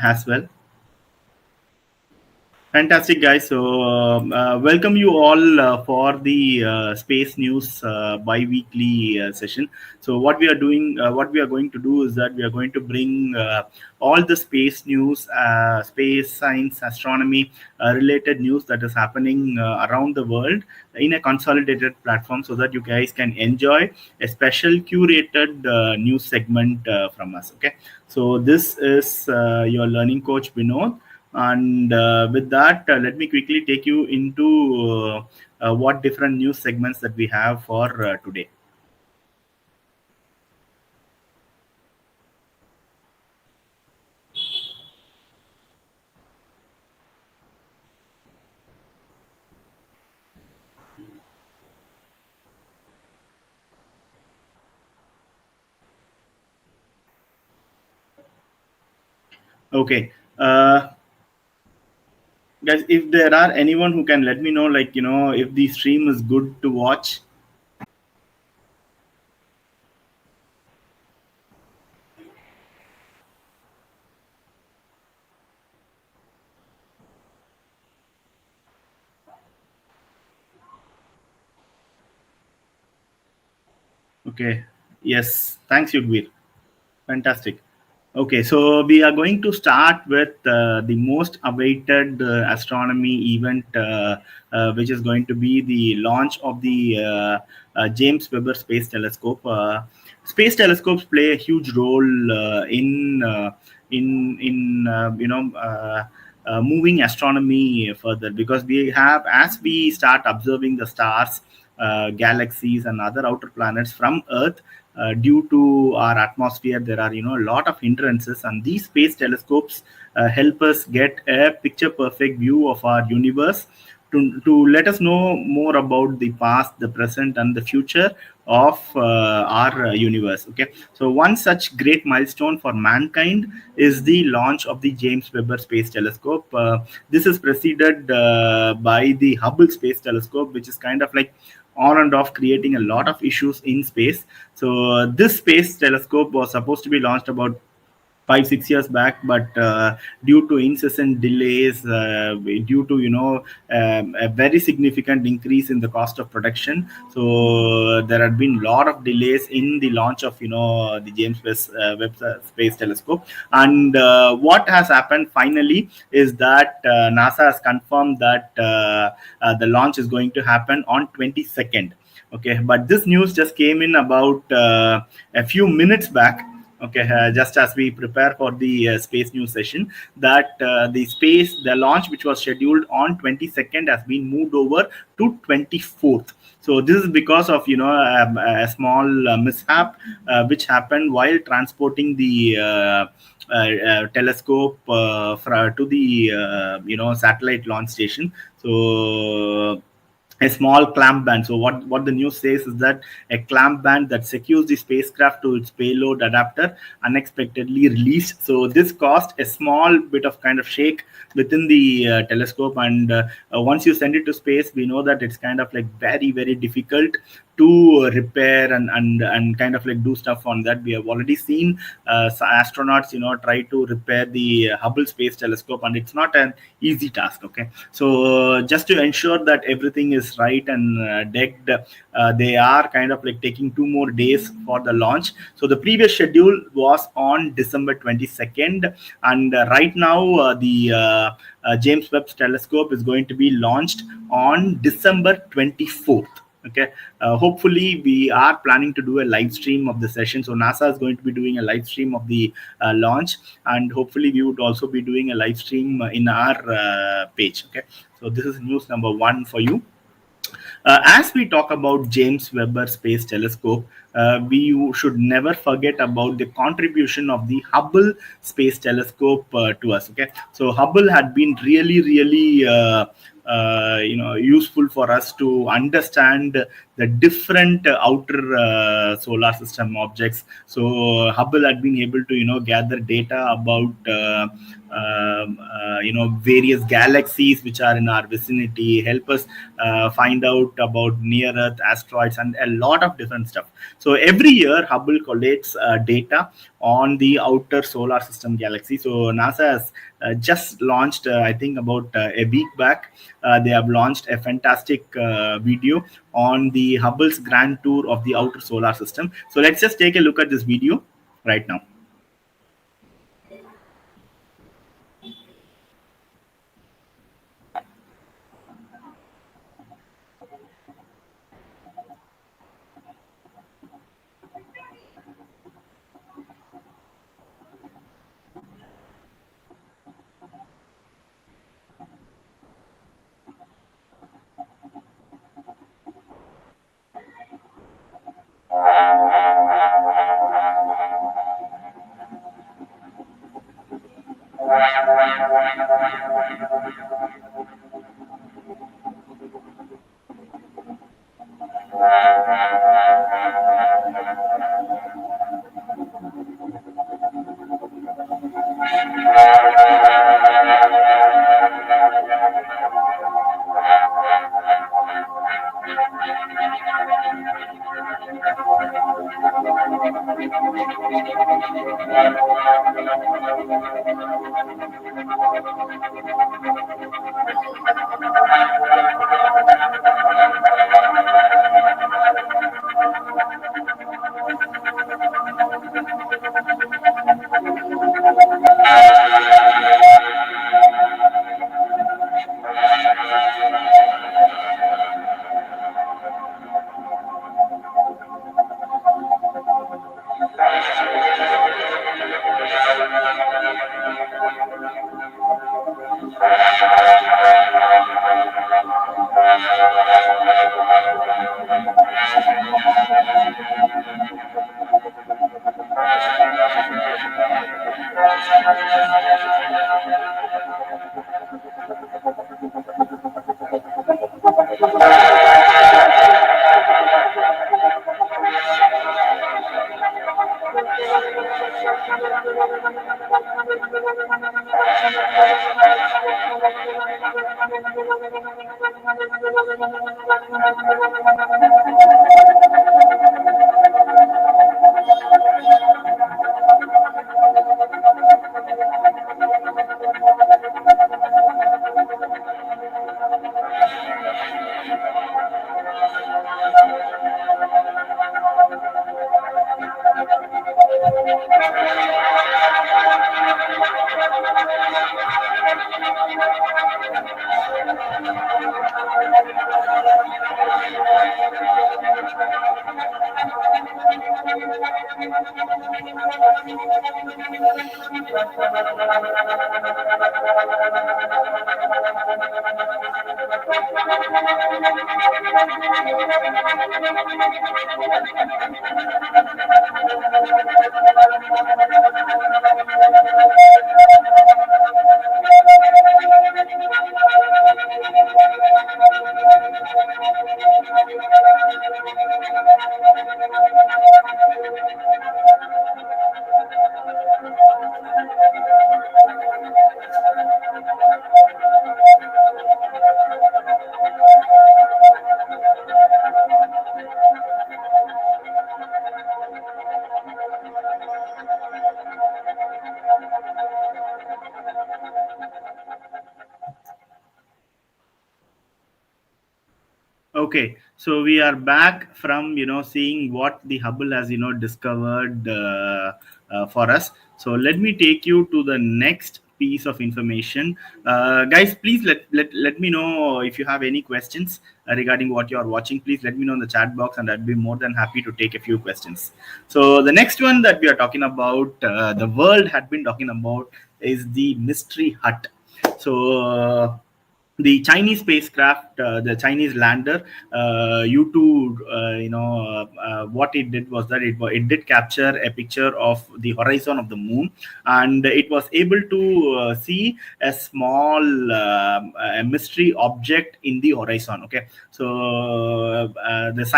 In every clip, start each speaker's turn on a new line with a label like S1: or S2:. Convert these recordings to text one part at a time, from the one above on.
S1: as well. Fantastic, guys. So, welcome you all for the Space News bi-weekly session. So, what we are going to do is that we are going to bring all the space news, space science, astronomy related news that is happening around the world in a consolidated platform, so that you guys can enjoy a special curated news segment from us. Okay. So, this is your learning coach Vinod, and with that, let me quickly take you into what different news segments that we have for today. Okay. Guys, if there are anyone who can let me know, like, if the stream is good to watch. Okay. Yes. Thanks, Yugvir. Fantastic. Okay, so we are going to start with the most awaited astronomy event, which is going to be the launch of the James Webb Space Telescope. Space telescopes play a huge role in moving astronomy further, because we have, as we start observing the stars, galaxies, and other outer planets from Earth, due to our atmosphere, there are a lot of hindrances, and these space telescopes help us get a picture perfect view of our universe, to let us know more about the past, the present, and the future of our universe. Okay, so one such great milestone for mankind is the launch of the James Webb Space Telescope. This is preceded by the Hubble Space Telescope, which is kind of like on and off creating a lot of issues in space. So this space telescope was supposed to be launched about 5 6 years back, but due to incessant delays, due to a very significant increase in the cost of production, so there had been a lot of delays in the launch of the Webb Space Telescope. And what has happened finally is that NASA has confirmed that the launch is going to happen on 22nd. Okay, but this news just came in about a few minutes back. Okay, just as we prepare for the space news session, that the launch, which was scheduled on 22nd, has been moved over to 24th. So this is because of a small mishap which happened while transporting the telescope to the satellite launch station. So a small clamp band. So what the news says is that a clamp band that secures the spacecraft to its payload adapter unexpectedly released. So this caused a small bit of kind of shake within the telescope, and once you send it to space, we know that it's kind of like very very difficult to repair and kind of like do stuff on that. We have already seen astronauts try to repair the Hubble Space Telescope, and it's not an easy task. Okay, so just to ensure that everything is right and decked, they are kind of like taking 2 more days for the launch. So the previous schedule was on December 22nd, and right now the James Webb Telescope is going to be launched on December 24th. Okay, hopefully we are planning to do a live stream of the session. So NASA is going to be doing a live stream of the launch, and hopefully we would also be doing a live stream in our page. Okay, so this is news number one for you. As we talk about James Webb Space Telescope, we should never forget about the contribution of the Hubble Space Telescope to us. Okay, so Hubble had been really, really useful for us to understand the different outer solar system objects. So Hubble had been able to gather data about various galaxies which are in our vicinity, help us find out about near Earth asteroids and a lot of different stuff. So every year, Hubble collects data on the outer solar system galaxy. So NASA has just launched, I think about a week back, they have launched a fantastic video on the Hubble's grand tour of the outer solar system. So let's just take a look at this video right now. Okay, so we are back from seeing what the Hubble has discovered for us. So let me take you to the next piece of information, guys. Please let me know if you have any questions regarding what you are watching. Please let me know in the chat box, and I'd be more than happy to take a few questions. So the next one that we are talking about, the world had been talking about, is the mystery hut. So. The Chinese spacecraft, the Chinese lander, U2, what it did was that it did capture a picture of the horizon of the moon, and it was able to see a small a mystery object in the horizon. Okay, so the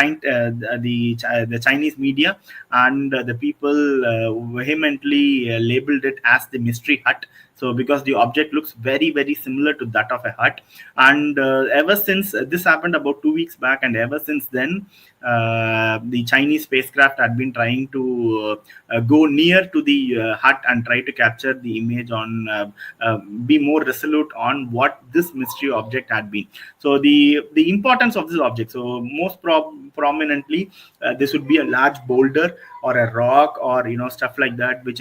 S1: Chinese media and the people vehemently labeled it as the mystery hut. So because the object looks very very similar to that of a hut, and ever since this happened about 2 weeks back, and ever since then the Chinese spacecraft had been trying to go near to the hut and try to capture the image on be more resolute on what this mystery object had been. So the importance of this object, so most prominently this would be a large boulder or a rock, or stuff like that, which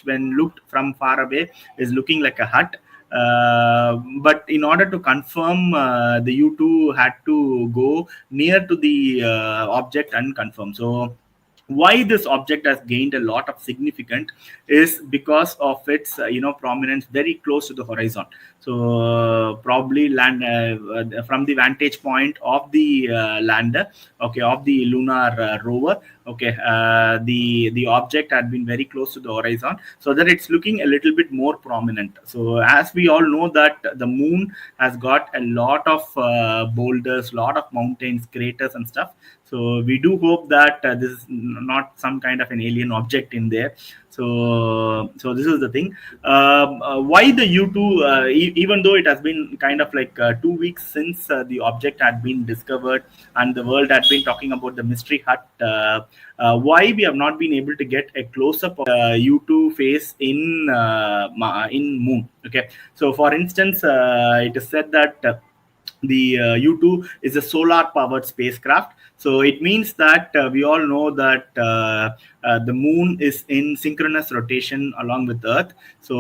S1: when looked from far away is looking like a hut. But in order to confirm, the U2 had to go near to the object and confirm. So why this object has gained a lot of significance is because of its prominence very close to the horizon. So probably land from the vantage point of the lander, okay, of the lunar rover, okay, the object had been very close to the horizon, so that it's looking a little bit more prominent. So as we all know that the moon has got a lot of boulders, lot of mountains, craters and stuff. So we do hope that this is not some kind of an alien object in there. So this is the thing. Why the U2, even though it has been kind of like 2 weeks since the object had been discovered and the world had been talking about the mystery hut, why we have not been able to get a close-up of U2 face in moon. Okay, so for instance, it is said that the U2 is a solar powered spacecraft. So it means that we all know that the moon is in synchronous rotation along with Earth. So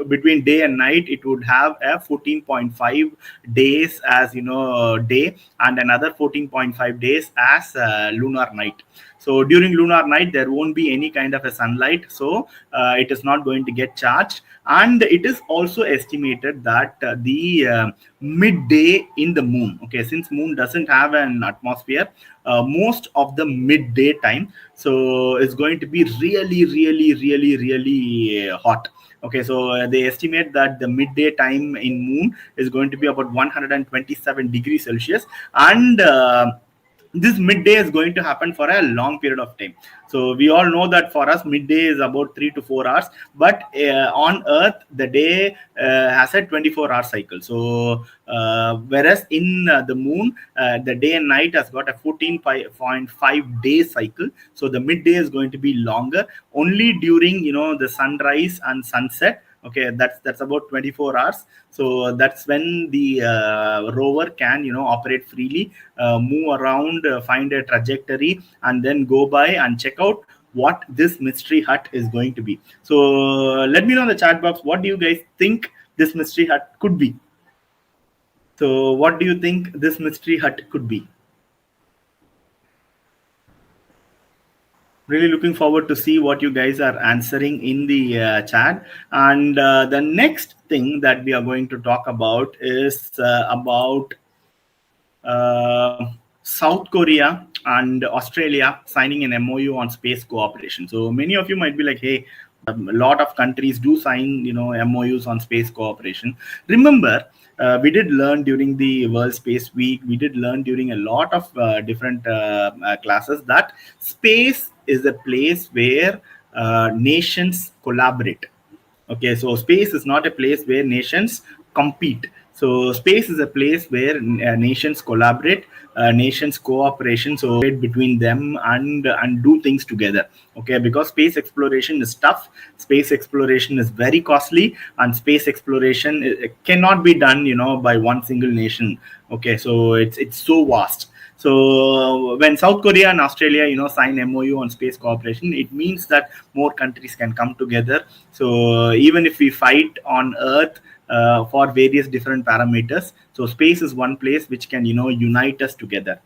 S1: between day and night, it would have a 14.5 days as day, and another 14.5 days as lunar night. So during lunar night, there won't be any kind of a sunlight, so it is not going to get charged. And it is also estimated that the midday in the moon, okay, since moon doesn't have an atmosphere, most of the midday time, so it's going to be really really really really hot. Okay, so they estimate that the midday time in moon is going to be about 127 degrees Celsius, and this midday is going to happen for a long period of time. So we all know that for us midday is about 3 to 4 hours, but on Earth the day has a 24-hour cycle. So whereas in the moon, the day and night has got a 14.5 day cycle. So the midday is going to be longer only during the sunrise and sunset. Okay, that's about 24 hours. So that's when the rover can operate freely, move around, find a trajectory, and then go by and check out what this mystery hut is going to be. So let me know in the chat box, what do you guys think this mystery hut could be? So what do you think this mystery hut could be? Really looking forward to see what you guys are answering in the chat. And the next thing that we are going to talk about is about South Korea and Australia signing an MOU on space cooperation. So many of you might be like, hey, a lot of countries do sign MOUs on space cooperation. Remember, we did learn during the World Space Week, we did learn during a lot of different classes that space is a place where nations collaborate. Okay, so space is not a place where nations compete. So space is a place where nations collaborate, nations cooperation, so between them and do things together. Okay, because space exploration is tough, space exploration is very costly, and space exploration cannot be done by one single nation. Okay, so it's so vast. So when South Korea and Australia, sign MOU on space cooperation, it means that more countries can come together. So even if we fight on Earth for various different parameters, so space is one place which can, unite us together.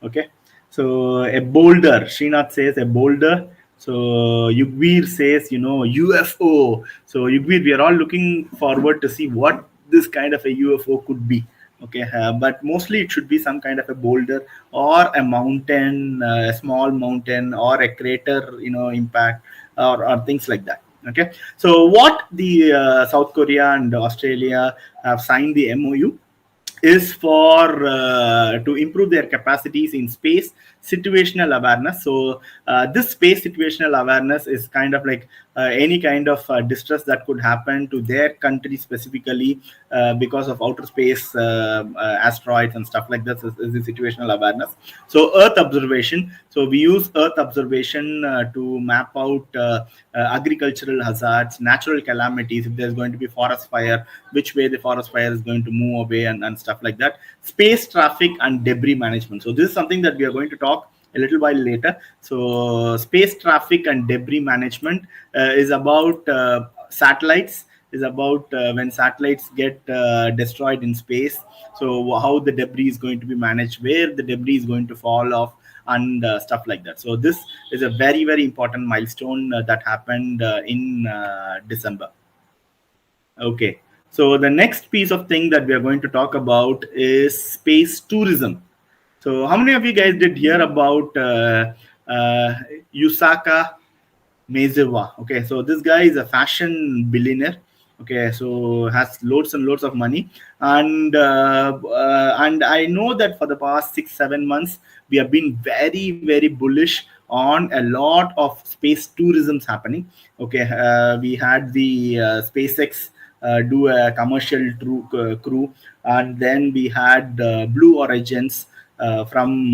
S1: Okay. So a boulder, Srinath says a boulder. So Yugveer says, UFO. So Yugveer, we are all looking forward to see what this kind of a UFO could be. Okay, but mostly it should be some kind of a boulder or a mountain, a small mountain, or a crater, impact, or things like that. Okay, so what the South Korea and Australia have signed the MOU is for to improve their capacities in space, situational awareness. So this space situational awareness is kind of like any kind of distress that could happen to their country specifically because of outer space asteroids and stuff like this is the situational awareness. So Earth observation. So we use Earth observation to map out agricultural hazards, natural calamities. If there's going to be forest fire, which way the forest fire is going to move away, and stuff like that. Space traffic and debris management. So this is something that we are going to talk a little while later. So space traffic and debris management is about satellites, is about when satellites get destroyed in space. So how the debris is going to be managed, where the debris is going to fall off, and stuff like that. So this is a very, very important milestone that happened in December. Okay. So the next piece of thing that we are going to talk about is space tourism. So how many of you guys did hear about uh, Yusaka Maezawa? Okay, so this guy is a fashion billionaire. Okay, so has loads and loads of money, and I know that for the past 6 7 months we have been very, very bullish on a lot of space tourisms happening. Okay, we had the SpaceX do a commercial crew, and then we had Blue Origins from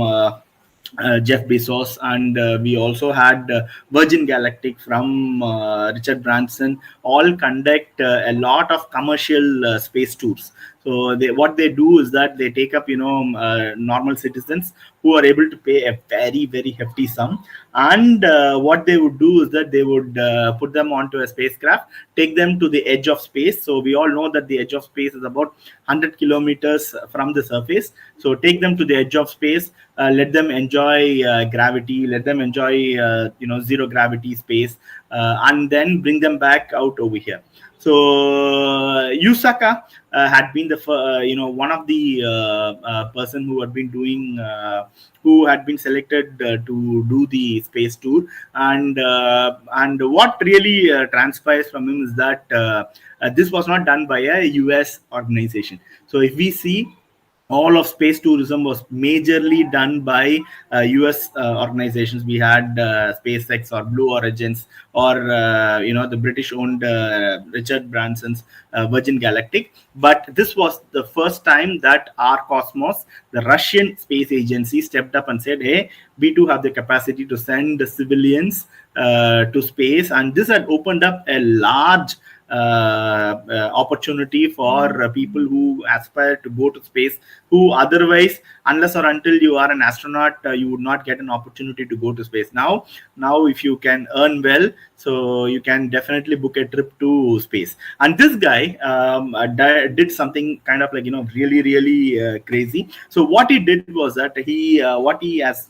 S1: Jeff Bezos, and we also had Virgin Galactic from Richard Branson, all conduct a lot of commercial space tours. So what they do is that they take up, normal citizens who are able to pay a very, very hefty sum, and what they would do is that they would put them onto a spacecraft, take them to the edge of space. So we all know that the edge of space is about 100 kilometers from the surface. So take them to the edge of space, let them enjoy gravity, let them enjoy zero gravity space, and then bring them back out over here. So Yusaka had been the one of the person who had been doing who had been selected to do the space tour, and what really transpires from him is that this was not done by a US organization. So if we see, all of space tourism was majorly done by US organizations. We had SpaceX or Blue Origins, or the British owned Richard Branson's Virgin Galactic. But this was the first time that our Cosmos, the Russian space agency, stepped up and said, hey, we too have the capacity to send the civilians to space. And this had opened up a large opportunity for people who aspire to go to space, who otherwise, unless or until you are an astronaut, you would not get an opportunity to go to space. Now if you can earn well, so you can definitely book a trip to space. And this guy did something kind of like, really, really crazy. So what he did was that what he has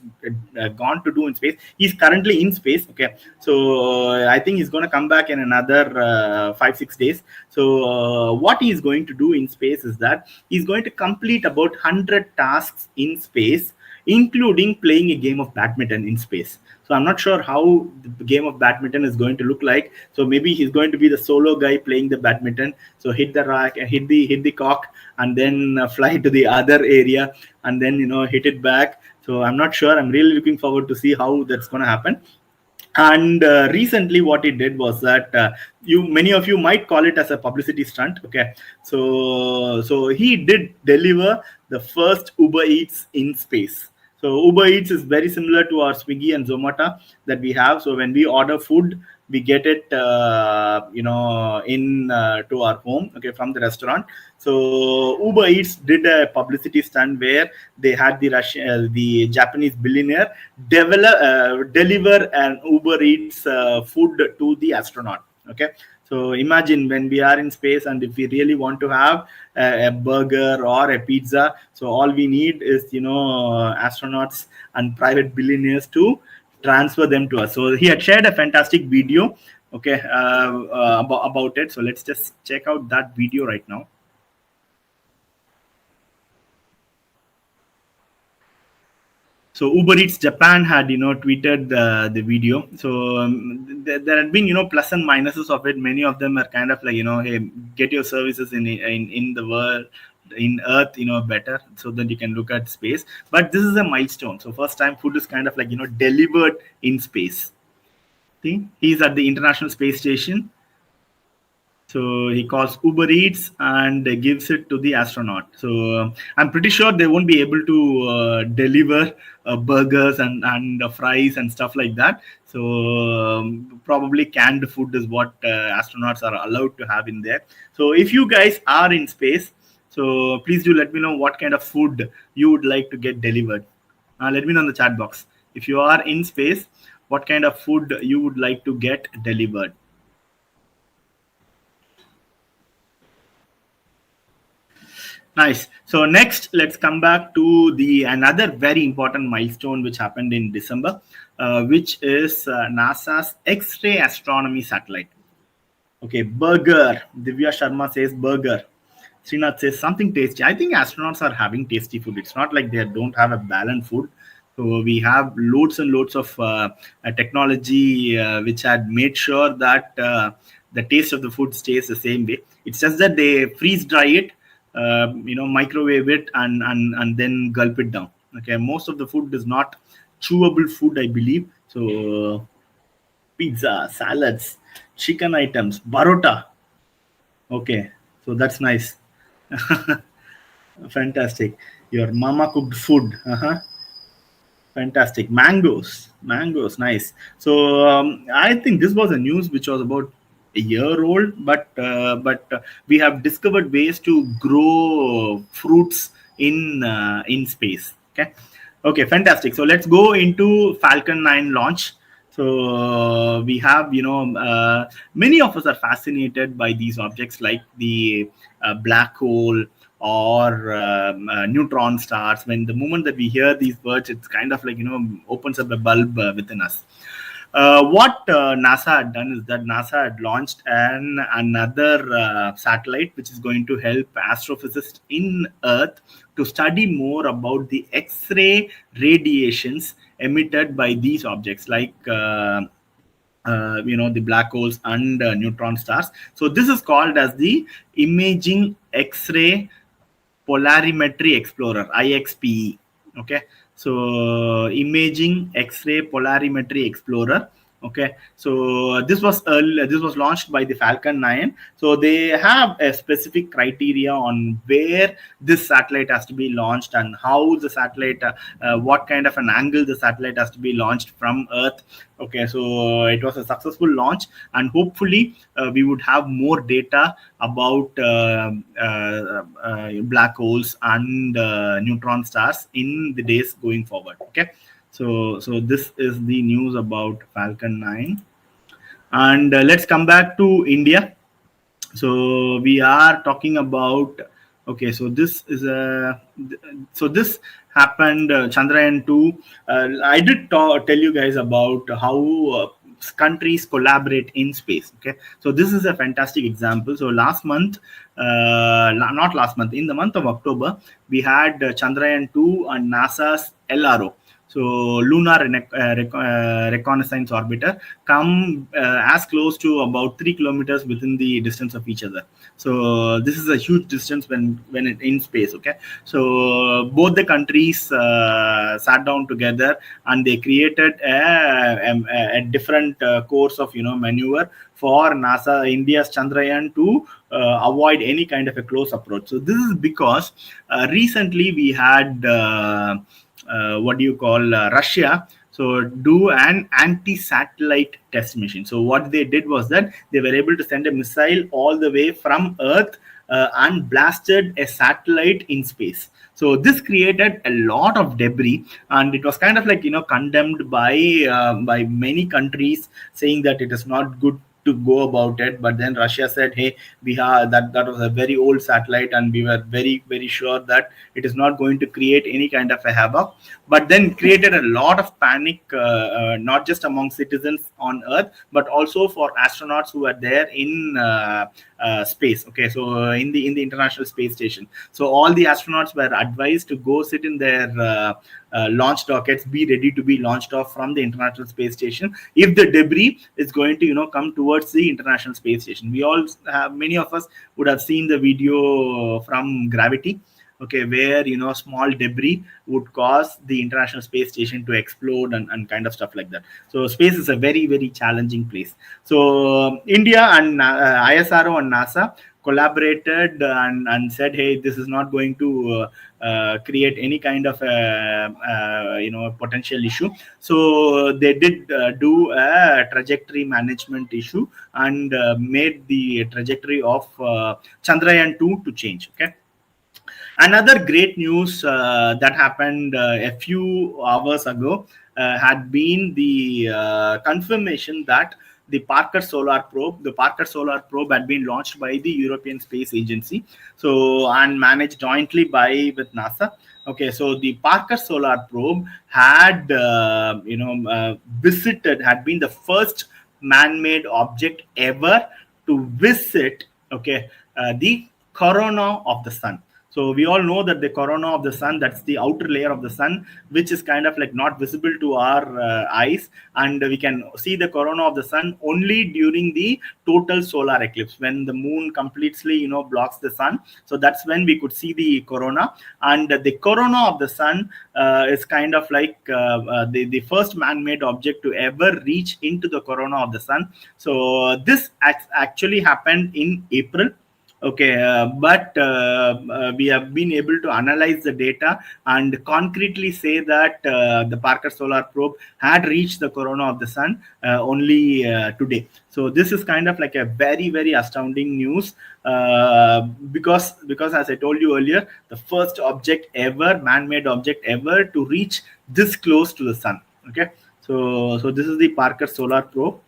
S1: gone to do in space, he's currently in space. Okay, so I think he's going to come back in another 5 6 days. So what he's going to do in space is that he's going to complete about 100 tasks in space, including playing a game of badminton in space. So I'm not sure how the game of badminton is going to look like. So maybe he's going to be the solo guy playing the badminton. So hit the rack, hit the cock, and then fly to the other area, and then hit it back. So I'm not sure. I'm really looking forward to see how that's going to happen. And recently what he did was that many of you might call it as a publicity stunt. Okay, so he did deliver the first Uber Eats in space. So Uber Eats is very similar to our Swiggy and Zomato that we have. So when we order food, we get it in to our home, okay, from the restaurant. So Uber Eats did a publicity stunt where they had the Japanese billionaire deliver an Uber Eats food to the astronaut. Okay, so imagine when we are in space, and if we really want to have a burger or a pizza, so all we need is astronauts and private billionaires to transfer them to us. So he had shared a fantastic video, okay, about it. So let's just check out that video right now. So Uber Eats Japan had tweeted the video. So there had been plus and minuses of it. Many of them are kind of like hey, get your services in the world in Earth, better, so that you can look at space. But this is a milestone. So first time food is kind of like delivered in space. See, he's at the International Space Station. So he calls Uber Eats and gives it to the astronaut. So I'm pretty sure they won't be able to deliver burgers and fries and stuff like that. So probably canned food is what astronauts are allowed to have in there. So if you guys are in space, so please do let me know what kind of food you would like to get delivered. Let me know in the chat box. If you are in space, what kind of food you would like to get delivered. Nice. So next, let's come back to the another very important milestone which happened in December, which is NASA's X-ray astronomy satellite. Okay, burger. Divya Sharma says burger. Srinath says something tasty. I think astronauts are having tasty food. It's not like they don't have a balanced food. So we have loads and loads of technology which had made sure that the taste of the food stays the same way. It's just that they freeze dry it, microwave it, and then gulp it down. Okay, most of the food is not chewable food, I believe. So pizza, salads, chicken items, barota. Okay, so that's nice. Fantastic. Your mama cooked food. Uh-huh. Fantastic. Mangoes, nice. So I think this was a news which was about a year old, but we have discovered ways to grow fruits in space. Okay, fantastic. So let's go into Falcon 9 launch. So we have, many of us are fascinated by these objects like the black hole or neutron stars. When the moment that we hear these words, it's kind of like, opens up a bulb within us. What NASA had done is that NASA had launched another satellite which is going to help astrophysicists in Earth to study more about the X-ray radiations emitted by these objects like the black holes and neutron stars. So this is called as the Imaging X-ray Polarimetry Explorer, IXPE. Okay, so Imaging X-ray Polarimetry Explorer. Okay, so this was launched by the Falcon 9. So they have a specific criteria on where this satellite has to be launched and how the satellite, what kind of an angle the satellite has to be launched from Earth. Okay, so it was a successful launch, and hopefully we would have more data about black holes and neutron stars in the days going forward. Okay, so this is the news about Falcon 9, and let's come back to India. So we are talking about, okay, so this is a, so this happened, Chandrayaan 2. I did tell you guys about how countries collaborate in space. Okay, so this is a fantastic example. So last month, not last month, in the month of October, we had Chandrayaan 2 and NASA's LRO, so lunar reconnaissance orbiter, come as close to about 3 kilometers within the distance of each other. So this is a huge distance when it in space. Okay, so both the countries sat down together and they created a different course of maneuver for NASA India's Chandrayaan to avoid any kind of a close approach. So this is because recently we had Russia do an anti-satellite test mission. So what they did was that they were able to send a missile all the way from Earth and blasted a satellite in space. So this created a lot of debris, and it was kind of like condemned by many countries, saying that it is not good to go about it. But then Russia said, hey, we have that was a very old satellite, and we were very, very sure that it is not going to create any kind of a havoc. But then created a lot of panic, not just among citizens on Earth, but also for astronauts who are there in space. Okay, so in the International Space Station, so all the astronauts were advised to go sit in their launch dockets, be ready to be launched off from the International Space Station if the debris is going to come towards towards the International Space Station. We all have, many of us would have seen the video from Gravity, okay, where small debris would cause the International Space Station to explode and kind of stuff like that. So space is a very, very challenging place. So India and ISRO and NASA collaborated and said, hey, this is not going to create any kind of potential issue. So they did do a trajectory management issue and made the trajectory of Chandrayaan 2 to change. Okay. Another great news that happened a few hours ago had been the confirmation that the Parker Solar Probe had been launched by the European Space Agency, so and managed jointly by with NASA. Okay, so the Parker Solar Probe had had been the first man-made object ever to visit, okay, the corona of the sun. So we all know that the corona of the sun, that's the outer layer of the sun, which is kind of like not visible to our eyes, and we can see the corona of the sun only during the total solar eclipse, when the moon completely blocks the sun. So that's when we could see the corona, and the corona of the sun is kind of like the first man-made object to ever reach into the corona of the sun. So this actually happened in April. Okay, but we have been able to analyze the data and concretely say that the Parker Solar Probe had reached the corona of the sun only today. So this is kind of like a very, very astounding news because as I told you earlier, the first object ever, man-made object ever, to reach this close to the sun. Okay, so this is the Parker Solar Probe.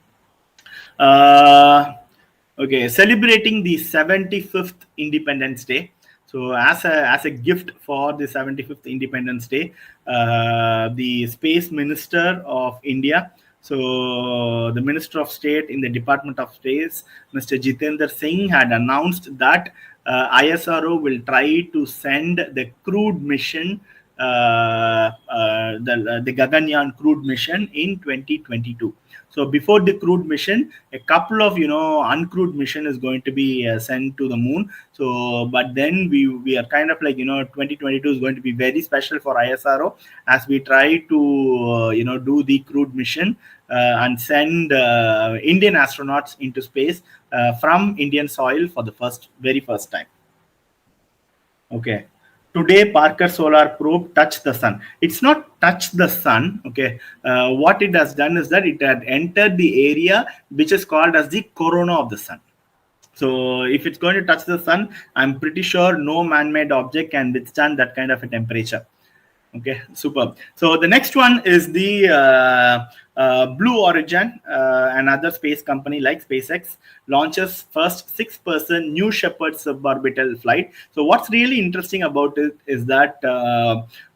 S1: Okay, celebrating the 75th Independence Day. So, as a gift for the 75th Independence Day, the Space Minister of India, so the Minister of State in the Department of Space, Mr. Jitendra Singh, had announced that ISRO will try to send the crewed mission, the Gaganyaan crewed mission in 2022. So before the crewed mission, a couple of uncrewed mission is going to be sent to the moon. So, but then we are kind of like 2022 is going to be very special for ISRO as we try to do the crewed mission and send Indian astronauts into space from Indian soil for the very first time. Okay. Today, Parker Solar Probe touched the sun. It's not touched the sun. Okay. What it has done is that it had entered the area which is called as the corona of the sun. So if it's going to touch the sun, I'm pretty sure no man-made object can withstand that kind of a temperature. Okay, superb. So the next one is the Blue Origin, another space company like SpaceX, launches first 6-person New Sheppard suborbital flight. So what's really interesting about it is that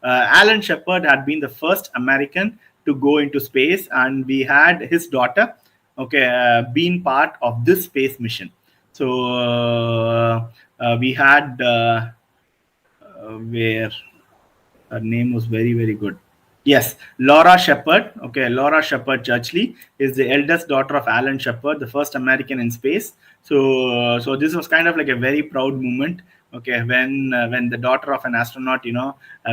S1: Alan Sheppard had been the first American to go into space, and we had his daughter, okay, being part of this space mission. So we had where her name was very, very good. Yes, Laura Sheppard. Okay, Laura Sheppard Churchley is the eldest daughter of Alan Sheppard, the first American in space. So this was kind of like a very proud moment. Okay, when the daughter of an astronaut,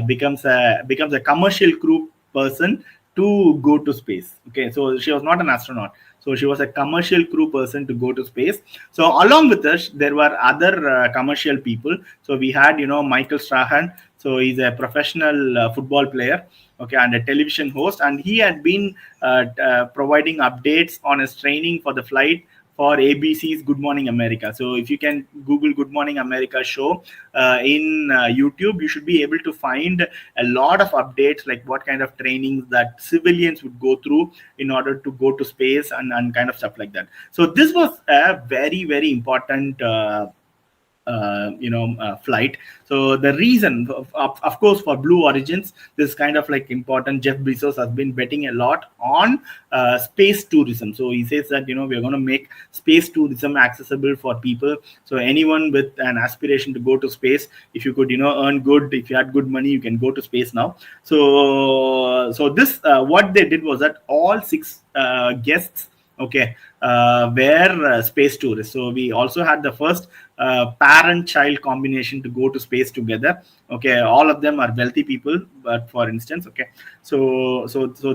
S1: becomes a commercial crew person to go to space. Okay, so she was not an astronaut. So she was a commercial crew person to go to space. So along with us, there were other commercial people. So we had, Michael Strahan. So he's a professional football player, okay, and a television host. And he had been providing updates on his training for the flight for ABC's Good Morning America. So if you can Google Good Morning America show in YouTube, you should be able to find a lot of updates, like what kind of trainings that civilians would go through in order to go to space and kind of stuff like that. So this was a very, very important flight. So the reason, of course, for Blue Origins, this kind of like important. Jeff Bezos has been betting a lot on space tourism. So he says that we're going to make space tourism accessible for people. So anyone with an aspiration to go to space, if you could earn good, if you had good money, you can go to space now. So this what they did was that all 6 guests, Okay, where space tourists. So we also had the first parent-child combination to go to space together. Okay, all of them are wealthy people, but for instance, okay, so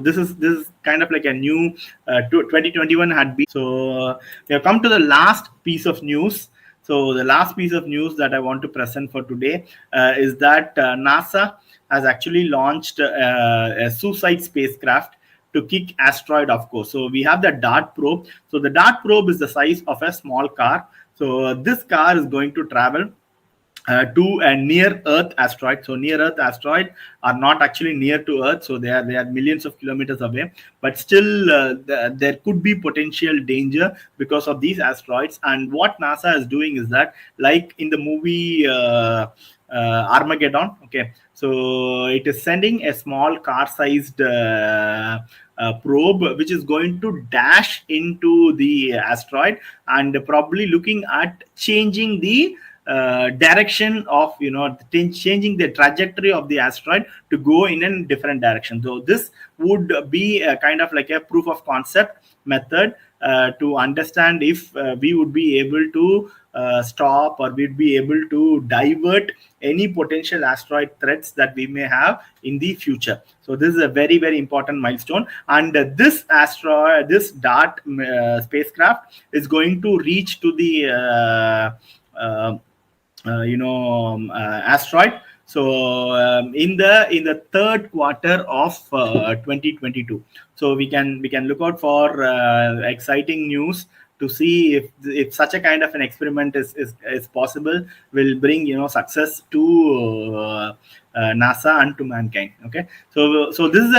S1: this is kind of like a new 2021 had been. So we have come to the last piece of news. So the last piece of news that I want to present for today is that NASA has actually launched a suicide spacecraft to kick asteroid, of course. So we have the DART probe. So the DART probe is the size of a small car. So this car is going to travel to a near Earth asteroid. So near Earth asteroid are not actually near to Earth, so they are millions of kilometers away. But still, there could be potential danger because of these asteroids. And what NASA is doing is that, like in the movie Armageddon, okay, so it is sending a small car-sized probe which is going to dash into the asteroid and probably looking at changing the direction of, changing the trajectory of the asteroid to go in a different direction. So this would be a kind of like a proof of concept method to understand if we would be able to stop, or we'd be able to divert any potential asteroid threats that we may have in the future. So this is a very, very important milestone. And this asteroid, this DART spacecraft is going to reach to the asteroid. So in the third quarter of 2022. So we can look out for exciting news to see if such a kind of an experiment is possible, will bring success to NASA and to mankind. Okay, so this is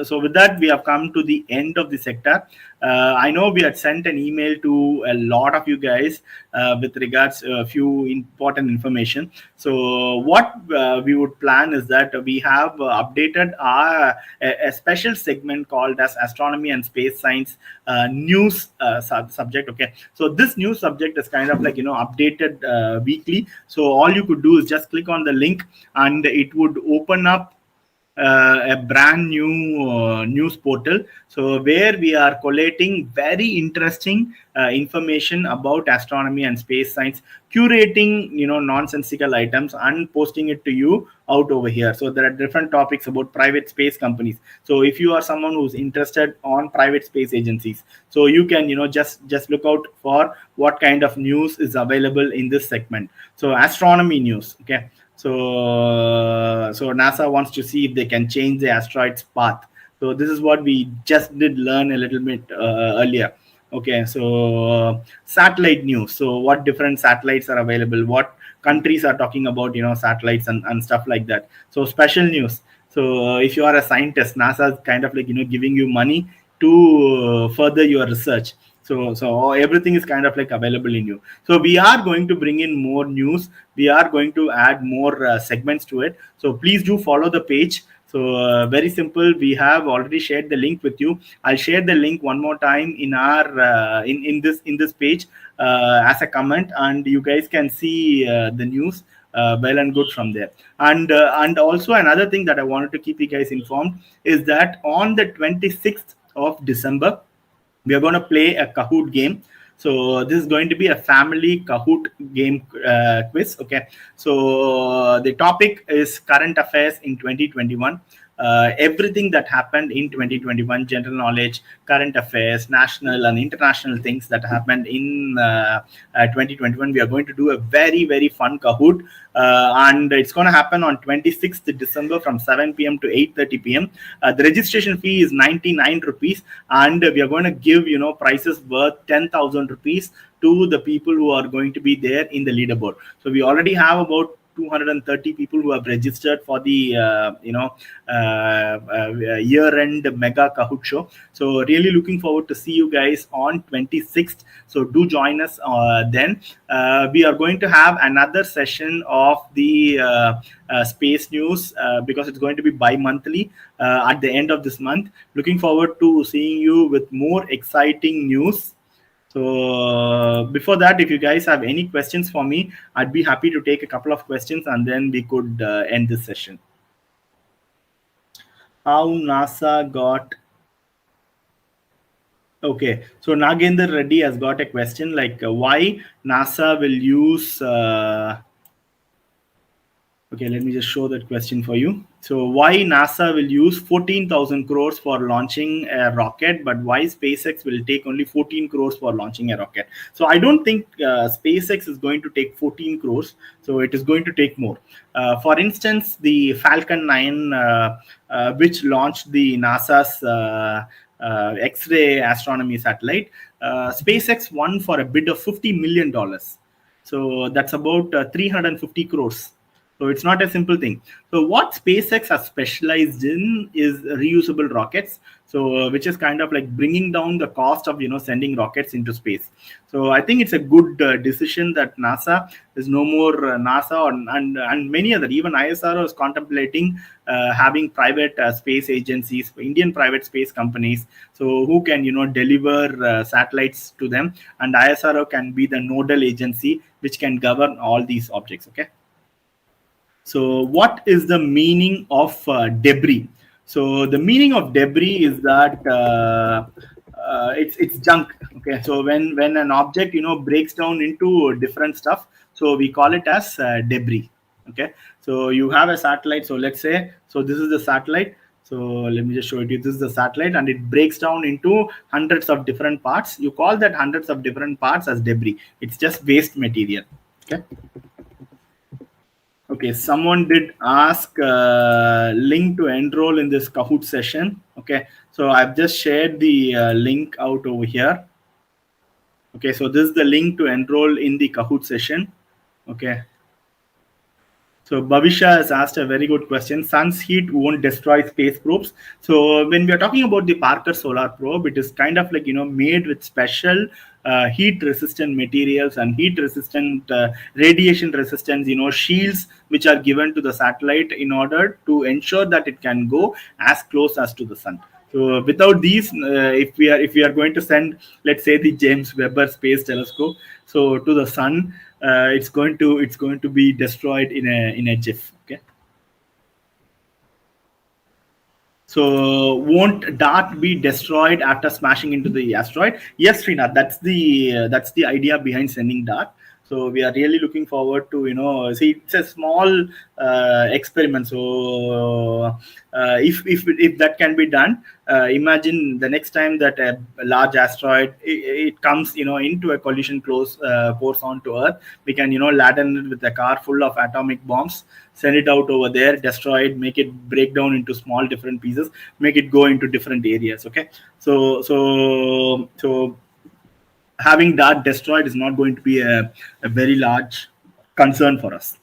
S1: so with that we have come to the end of the sector. I know we had sent an email to a lot of you guys with regards a few important information. So what we would plan is that we have updated a special segment called as Astronomy and Space Science news subject. Okay, so this news subject is kind of like updated weekly. So all you could do is just click on the link and it would open up a brand new news portal, so where we are collating very interesting information about astronomy and space science, curating nonsensical items and posting it to you out over here. So there are different topics about private space companies. So if you are someone who's interested on private space agencies, so you can just look out for what kind of news is available in this segment. So astronomy news, okay. So NASA wants to see if they can change the asteroid's path. So this is what we just did learn a little bit earlier. Okay, so satellite news. So what different satellites are available? What countries are talking about satellites and stuff like that. So special news. So if you are a scientist, NASA is kind of like giving you money to further your research. So everything is kind of like available in you. So we are going to bring in more news. We are going to add more segments to it. So please do follow the page. So very simple. We have already shared the link with you. I'll share the link one more time in our in this page as a comment, and you guys can see the news well and good from there. And also another thing that I wanted to keep you guys informed is that on the 26th of December, we are going to play a Kahoot game. So this is going to be a family Kahoot game quiz. Okay. So the topic is current affairs in 2021. Everything that happened in 2021, general knowledge, current affairs, national and international things that happened in 2021. We are going to do a very, very fun Kahoot. And it's going to happen on 26th December from 7 p.m. to 8:30 p.m. The registration fee is 99 rupees, and we are going to give prizes worth 10,000 rupees to the people who are going to be there in the leaderboard. So we already have about 230 people who have registered for the year-end mega Kahoot show. So really looking forward to see you guys on 26th. So do join us then. We are going to have another session of the space news because it's going to be bi-monthly at the end of this month. Looking forward to seeing you with more exciting news. So before that, if you guys have any questions for me, I'd be happy to take a couple of questions and then we could end this session. How NASA got Okay, so Nagendra Reddy has got a question like why NASA will use okay, let me just show that question for you. So, why NASA will use 14,000 crores for launching a rocket, but why SpaceX will take only 14 crores for launching a rocket? So, I don't think SpaceX is going to take 14 crores. So, it is going to take more. For instance, the Falcon 9, which launched the NASA's X-ray astronomy satellite, SpaceX won for a bid of $50 million. So, that's about 350 crores. So it's not a simple thing. So what SpaceX has specialized in is reusable rockets. So which is kind of like bringing down the cost of sending rockets into space. So I think it's a good decision that NASA is no more NASA and many other, even ISRO is contemplating having private space agencies, Indian private space companies, so who can deliver satellites to them, and ISRO can be the nodal agency which can govern all these objects. Okay. So, what is the meaning of debris? So, the meaning of debris is that it's junk. Okay, so when an object breaks down into different stuff, so we call it as debris. Okay, so you have a satellite. So let's say this is the satellite. So let me just show it to you. This is the satellite, and it breaks down into hundreds of different parts. You call that hundreds of different parts as debris. It's just waste material. Okay. Okay, someone did ask link to enroll in this Kahoot session. Okay, so I've just shared the link out over here. Okay, so this is the link to enroll in the Kahoot session. Okay, so Bhavisha has asked a very good question. Sun's heat won't destroy space probes. So when we are talking about the Parker Solar Probe, it is kind of like made with special heat resistant materials and heat resistant radiation resistance shields which are given to the satellite in order to ensure that it can go as close as to the sun. So without these, if we are going to send, let's say, the James Webber Space Telescope, so to the sun, it's going to be destroyed in a jiff. Okay. So won't Dart be destroyed after smashing into the asteroid? Yes, Srinath, that's the idea behind sending Dart. So we are really looking forward to see, it's a small experiment. So if that can be done, imagine the next time that a large asteroid it comes into a collision course onto Earth, we can laden it with a car full of atomic bombs, send it out over there, destroy it, make it break down into small different pieces, make it go into different areas. Okay, so having that destroyed is not going to be a very large concern for us.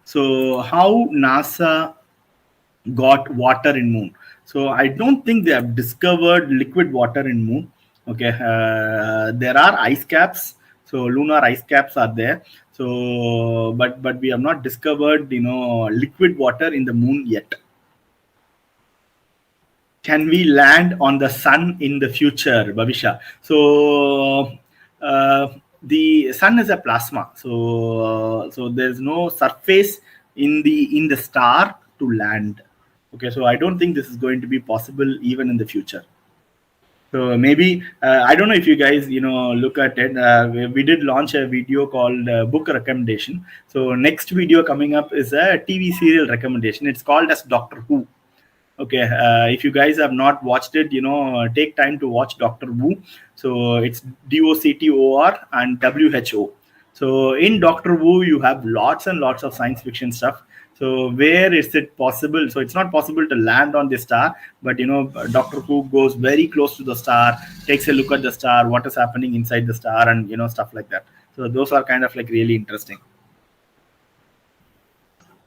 S1: So how NASA got water in moon? So I don't think they have discovered liquid water in moon. Okay, there are ice caps, so lunar ice caps are there. So but we have not discovered liquid water in the moon yet. Can we land on the sun in the future, Bhavisha? So the sun is a plasma, so there's no surface in the star to land. Okay, so I don't think this is going to be possible even in the future. So maybe I don't know if you guys look at it. We did launch a video called book recommendation. So next video coming up is a TV serial recommendation. It's called as Doctor Who. Okay, if you guys have not watched it, take time to watch Doctor Who. So it's DOCTOR and WHO. So in Doctor Who, you have lots and lots of science fiction stuff. So where is it possible? So it's not possible to land on the star, but Doctor Who goes very close to the star, takes a look at the star, what is happening inside the star, and stuff like that. So those are kind of like really interesting.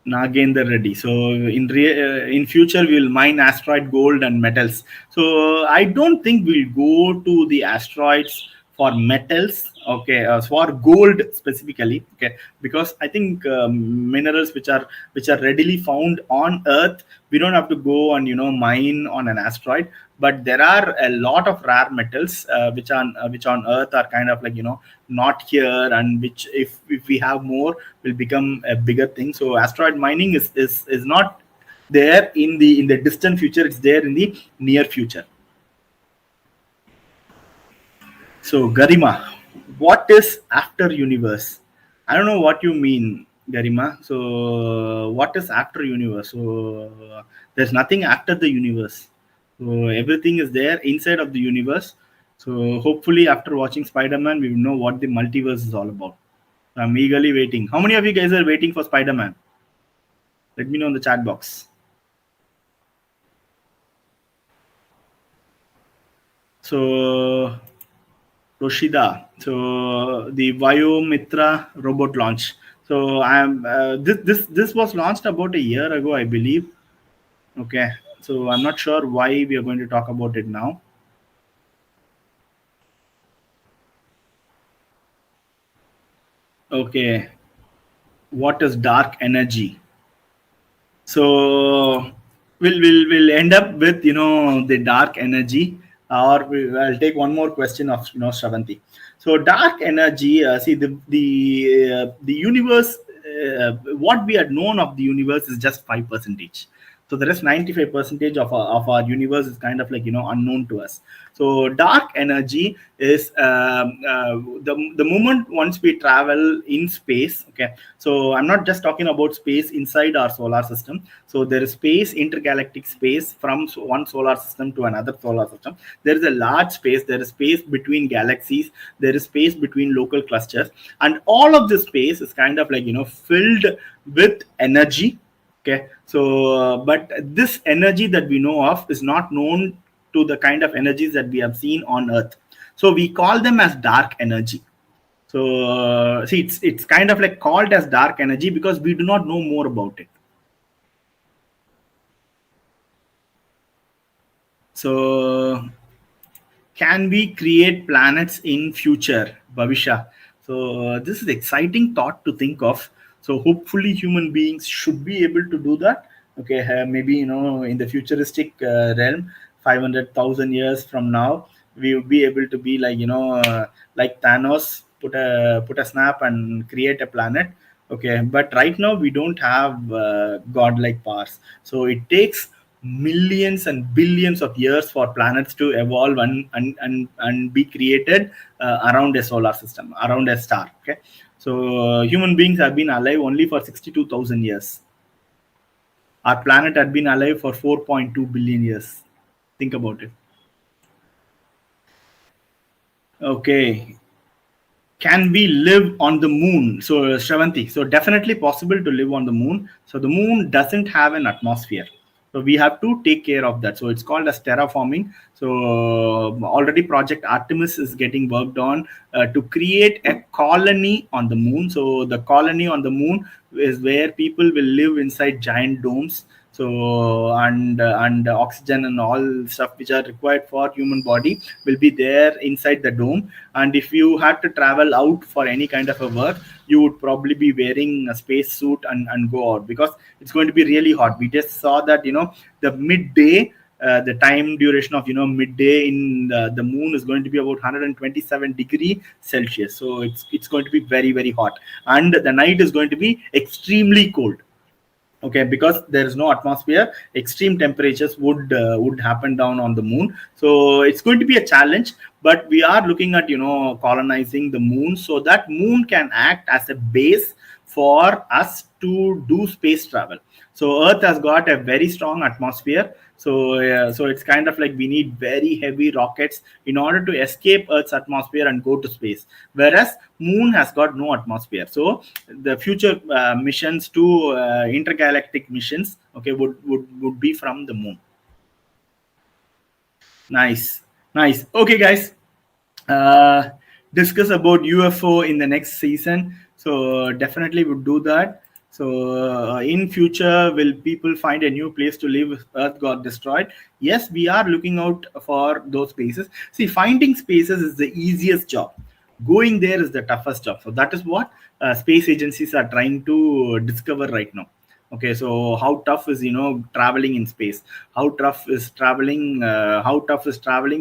S1: Nagendra Reddy. So in future we will mine asteroid gold and metals. So I don't think we'll go to the asteroids for metals. Okay, for gold specifically. Okay, because I think minerals which are readily found on Earth, we don't have to go and mine on an asteroid. But there are a lot of rare metals which on Earth are kind of like not here, and which if we have more will become a bigger thing. So asteroid mining is not there in the distant future, it's there in the near future. So, Garima, what is after universe? I don't know what you mean, Garima. So, what is after universe? So, there's nothing after the universe. So, everything is there inside of the universe. So, hopefully, after watching Spider Man, we will know what the multiverse is all about. I'm eagerly waiting. How many of you guys are waiting for Spider Man? Let me know in the chat box. So, Roshida. So the Vayomitra robot launch. So I am this was launched about a year ago, I believe. Okay. So I'm not sure why we are going to talk about it now. Okay. What is dark energy? So we'll end up with the dark energy, or I'll take one more question of Shravanti. So dark energy. See the universe. What we had known of the universe is just 5%. So the rest 95% of our universe is kind of like unknown to us. So dark energy is the moment once we travel in space. Okay, so I'm not just talking about space inside our solar system. So there is space, intergalactic space from one solar system to another solar system. There is a large space. There is space between galaxies. There is space between local clusters, and all of this space is kind of like filled with energy. Okay, so but this energy that we know of is not known to the kind of energies that we have seen on Earth. So we call them as dark energy. So see, it's kind of like called as dark energy because we do not know more about it. So can we create planets in future, Bhavisha? So this is exciting thought to think of. So hopefully human beings should be able to do that. Okay, maybe in the futuristic realm, 500,000 years from now, we will be able to be like like Thanos, put a snap and create a planet. Okay, but right now we don't have godlike powers. So it takes millions and billions of years for planets to evolve and be created around a solar system, around a star. Okay, so human beings have been alive only for 62,000 years. Our planet had been alive for 4.2 billion years. Think about it. Okay, can we live on the moon? So Shravanti, so definitely possible to live on the moon. So the moon doesn't have an atmosphere, so we have to take care of that. So it's called as terraforming. So already project Artemis is getting worked on to create a colony on the moon. So the colony on the moon is where people will live inside giant domes. So and oxygen and all stuff which are required for human body will be there inside the dome. And if you had to travel out for any kind of a work, you would probably be wearing a space suit and go out because it's going to be really hot. We just saw that the midday, the time duration of midday in the moon is going to be about 127 degrees Celsius. So it's going to be very very hot, and the night is going to be extremely cold. Okay, because there is no atmosphere, extreme temperatures would happen down on the moon. So it's going to be a challenge, but we are looking at colonizing the moon so that moon can act as a base for us to do space travel. So earth has got a very strong atmosphere. So so it's kind of like we need very heavy rockets in order to escape earth's atmosphere and go to space, whereas moon has got no atmosphere. So the future missions to intergalactic missions, okay, would be from the moon. Nice, nice. Okay, guys, uh, discuss about UFO in the next season. So definitely would do that. So in future, will people find a new place to live if Earth got destroyed? Yes, we are looking out for those spaces. See, finding spaces is the easiest job. Going there is the toughest job. So that is what space agencies are trying to discover right now. Okay, so how tough is traveling in space? How tough is traveling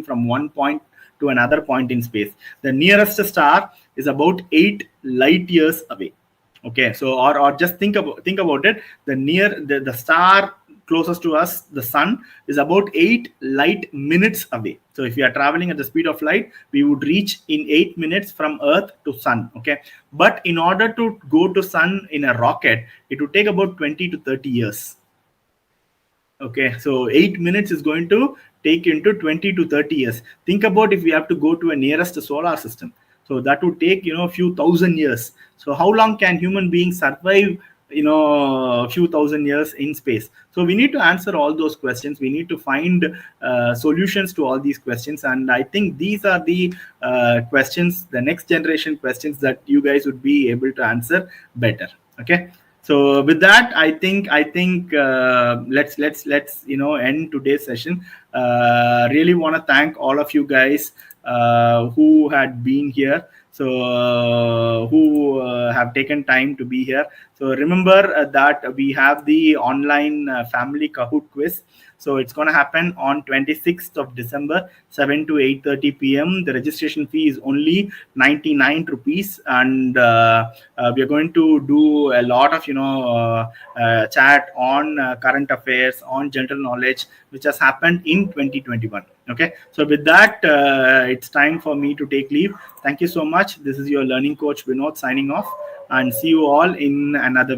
S1: from one point to another point in space? The nearest star is about 8 light years away. Okay, so or just think about it. The star closest to us, the sun, is about 8 light minutes away. So if we are traveling at the speed of light, we would reach in 8 minutes from earth to sun. Okay, but in order to go to sun in a rocket, it would take about 20 to 30 years. Okay, so 8 minutes is going to take into 20 to 30 years. Think about if we have to go to a nearest solar system. So that would take, a few thousand years. So how long can human beings survive, a few thousand years in space? So we need to answer all those questions. We need to find solutions to all these questions. And I think these are the questions, the next generation questions that you guys would be able to answer better. Okay. So with that, I think let's end today's session. Really want to thank all of you guys who had been here. So who have taken time to be here. So remember that we have the online family Kahoot quiz. So it's going to happen on 26th of December, 7 to 8:30 p.m. The registration fee is only 99 rupees, and we are going to do a lot of chat on current affairs, on general knowledge, which has happened in 2021. Okay, so with that, it's time for me to take leave. Thank you so much. This is your learning coach Vinod signing off, and see you all in another